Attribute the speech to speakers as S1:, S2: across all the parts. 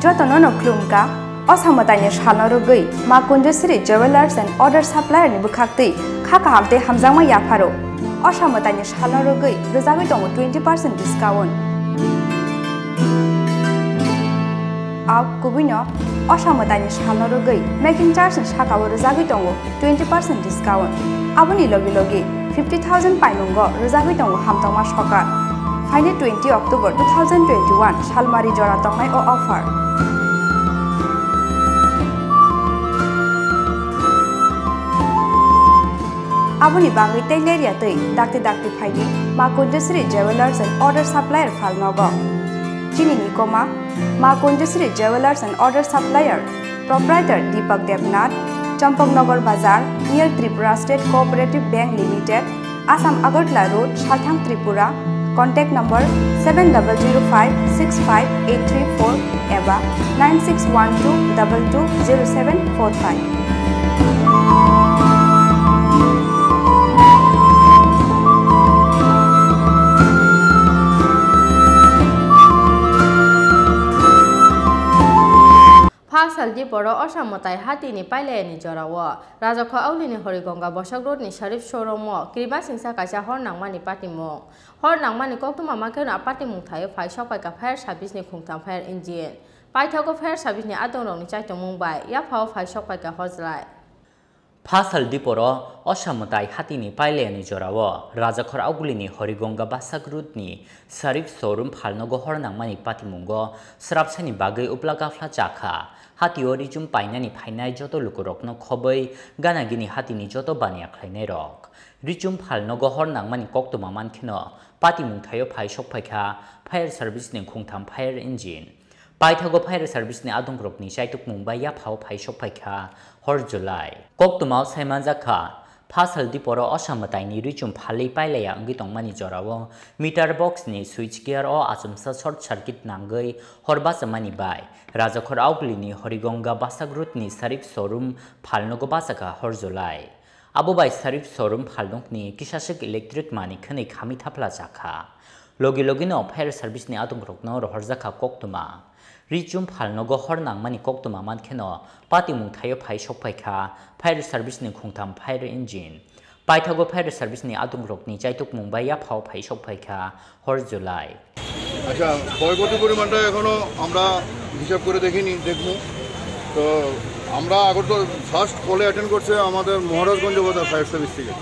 S1: Jotono no klumka, osamatanya shalnorugui, ma kunjusri jewelers and other supplier ni bukhakti, khaka hamte hamzangma yaparo. Osamatanya shalnorugui, rezawi tongo 20% discount. Aw kubino, osamatanya shalnorugui, making charge and shakawo rezawi tongo 20% discount. Abuni logi logi, 50,000 painungo, rezawi tongo hamtangma shokar. Friday 20 October 2021, Shalmari Jora Tongai o offer. Abuni bangi taileria tei dakti phaidi ma kunjusri jewelers and order supplier phalnogo. Chini nikoma ma kunjusri jewelers and order supplier proprietor Deepak Devnath, Champaknagar Bazar near Tripura State Cooperative Bank Limited, Assam Agartala Road, Shalthang Tripura. Contact number 7005658334 eva 9612220745.
S2: Saldi Poro Osamotai Hatini Paileni Jorawa, Razako Aulini Horigonga, Boshak Road ni Sharif showroom, Kriba Sinsa Kasha Hor Nangmani Patimung. Hor Nangmani Koktuma Makana Patimung Thai, 5 shop like a fair service ni Kungtam Fair Engine. Paitako Fair Service ni Adon ni Chaito Mumbai, Yapao 5 shop like a horse light.
S3: Pasal di poro osamutai hatini paileni jorawo Rajakor Augulini Horigonga Basak Road ni Sharif showroom Hor Nangmani Patimungo Srapsani Bagai Uplagafla Jaka Hati orijum painani painai joto lukurokno khoboi ganagini hatini joto bania khlainai rok rijum Hor Nangmani koktuma mankhino Patimung thayo phaishok phaikha fire service ni khungtham fire engine Paithago fire service ni adongrok ni chaituk Mumbai ya phau phaishok phaikha Hor July koktuma saimanjaka Pasal di poro osamatai ni rijum phalei pailaya angi tongmani jorawo meter box ni switch gear o asumsa short circuit nangai horba samani bai Rajakor Augulini Horigonga Basak Road ni Sharif showroom phalnogo basaka Hor July abo bai Sharif showroom phalnok ni kisasik electric mani khani khami thapla jakha logi no fire service ni adongrokno rohorjaka koktuma rijum phalnogo Hor Nangmani koktuma mankheno Patimung thayo phaishok phaikha fire service ni khungtham fire engine Paithago fire service ni adongrok ni chaituk Mumbai ya phau phaishok phaikha Hor July
S4: আচ্ছা ক্ষয়ক্ষতি পরিমাণটা এখনো আমরা হিসাব করে দেখিনি দেখবো তো আমরা আগরতলা ফার্স্ট কলে অ্যাটেন্ড করছে আমাদের মহারাজগঞ্জ বাজার ফায়ার সার্ভিস থেকে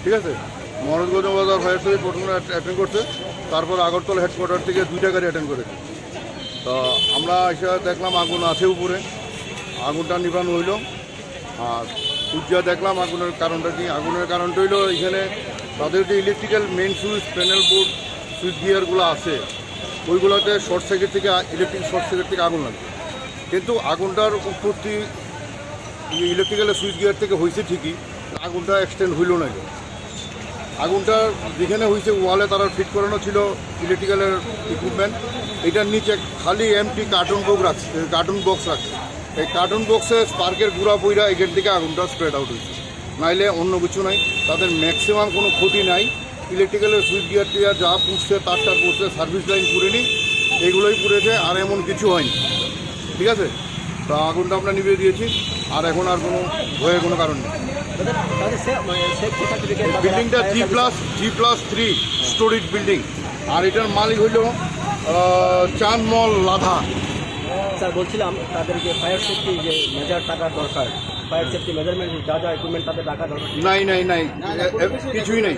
S4: ঠিক আছে মহারাজগঞ্জ বাজার ফায়ার সার্ভিস প্রথমে অ্যাটেন্ড করছে তারপর আগরতলা হেডকোয়ার্টার থেকে 2টা গাড়ি অ্যাটেন্ড করেছে তো আমরা এসে দেখলাম আগুন আছে উপরে আগুনটা নিভানো হইল আর উজ্জা দেখলাম আগুনের কারণটা কি আগুনের কারণটা হইল এখানে তাদের যে electrical main switch panel board switch গিয়ারগুলো আছে ওইগুলোতে শর্ট সার্কিট থেকে ইলেকট্রিক শর্ট সার্কিট থেকে আগুন লাগে কিন্তু আগুনটার উৎপত্তি ইলেকট্রিক্যাল সুইচ গিয়ার থেকে হয়েছে ঠিকই আগুনটা এক্সটেন্ড হইল না আগুনটা যেখানে হয়েছে ওয়ালে তারা ফিট করানো ছিল ইলেকট্রিক্যালের ইকুইপমেন্ট এটার নিচে খালি এমটি কার্টুন বক্স রাখছে এই কার্টুন বক্সে স্পার্কের গুঁড়া পইরা এখান থেকে আগুনটা স্প্রেড আউট হয়েছে নাইলে অন্য কিছু নাই তাদের ম্যাক্সিমাম কোনো ক্ষতি নাই ইলেকট্রিক্যালের সুইচ গিয়ার টিয়ার যা পুষছে তারটা পড়ছে সার্ভিস লাইন পুড়েনি এগুলোই পুড়েছে আর এমন কিছু হয়নি ঠিক আছে তা আগুনটা আমরা নিভিয়ে দিয়েছি আর এখন আর কোনো ভয়ের কোনো কারণ নেই বিল্ডিংটা G+3 স্টোরেজ বিল্ডিং আর এটার মালিক হইল চাঁদমল লাধা
S5: স্যার বলছিলাম তাদেরকে ফায়ার সেফটি যে মেজার টাকা দরকার ফায়ার সেফটি মেজারমেন্ট যা যা ইকুইপমেন্ট তাদের টাকা দরকার
S4: নাই কিছুই নেই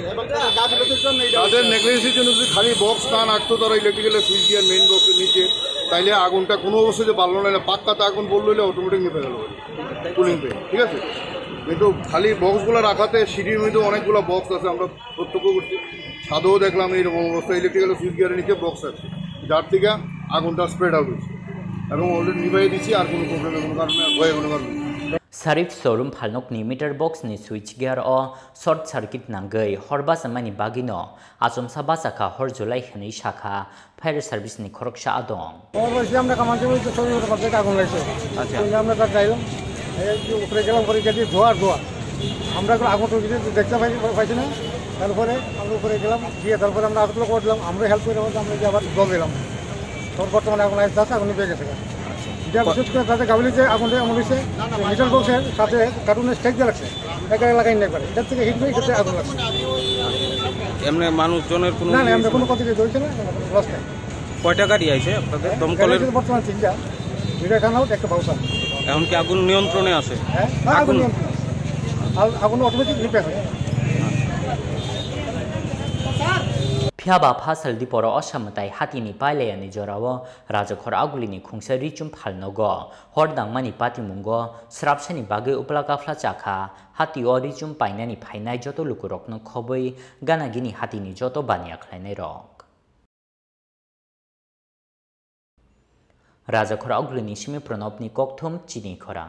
S4: তাদের নেগলিজেন্সির জন্য যদি খালি বক্স না রাখতো তারা ইলেকট্রিক্যালের সুইচ গিয়ার মেইন বক্সের নিচে তাইলে আগুনটা কোনো অবস্থায় বাড়লো না পাক্কাতে আগুন বললো হলে অটোমেটিক নিভে গেল কুলিং পেয়ে ঠিক আছে কিন্তু খালি বক্সগুলো রাখাতে সিঁড়ির মধ্যে অনেকগুলো বক্স আছে আমরা প্রত্যক্ষ করছি ছাদেও দেখলাম এইরকম অবস্থা ইলেকট্রিক্যাল সুইচ গিয়ারের নিচে বক্স আছে যার থেকে আগুনটা স্প্রেড আউট হয়েছে এবং অলরেডি নিভাই দিচ্ছি আর কোনো প্রবলেমের কোনো কারণে ভয়ে কোনো কারণে
S3: Sharif showroom phalnok ni meter box ni switch gear o short circuit nangai horba samani bagino asomsa basaka Hor July khani shakha fire service ni khoroksha adong
S6: অবশ্যই আমরা কামাতে বলতে ছবি করে পাশে আগুন লাগছে আচ্ছা আমরা তার যাইলাম এই উপরে গেলাম করে গেছি ধোয়া আমরা আগুন দেখতে পাইছি না তারপরে আমরা উপরে গেলাম গিয়ে তারপরে আমরা আগুন করলাম আমরা হেল্প করে আমরা আবার জল দিলাম তখন বর্তমানে আগুন লাগছে আগুন নিভে গেছে এটা বিশেষ করে তাদের গাবলি যে আগুনটা এমন হয়েছে মিটার বক্সের সাথে কার্টুনের স্টেক দিয়ে লাগছে একেবারে লাগাই নেই পারে এটার থেকে হিট হয়ে গেছে আগুন লাগছে
S7: এমনি মানুষজনের কোনো
S6: না না আমরা কোনো কথা হয়েছে না লস নেই
S7: কয়টা গাড়ি আছে আপনাদের দমকলের
S6: বর্তমানে 3টা 2টা টান আউট একটা বাউসার
S7: এখন কি আগুন নিয়ন্ত্রণে আছে
S6: হ্যাঁ আগুন নিয়ন্ত্রণ আগুন অটোমেটিক নিভে হয়
S3: Phiaba phasal di poro osamutai hatini paileyani jorao rajakhor agulini khungsa richum phalnogo Hor Nangmani Patimung srapsani bage uplaka phlachakha hati o richum painani phainai joto lukurokno khoboi ganagini hatini joto bania khlainai rok Rajakhor agulini simi pranobni kokthum chini khora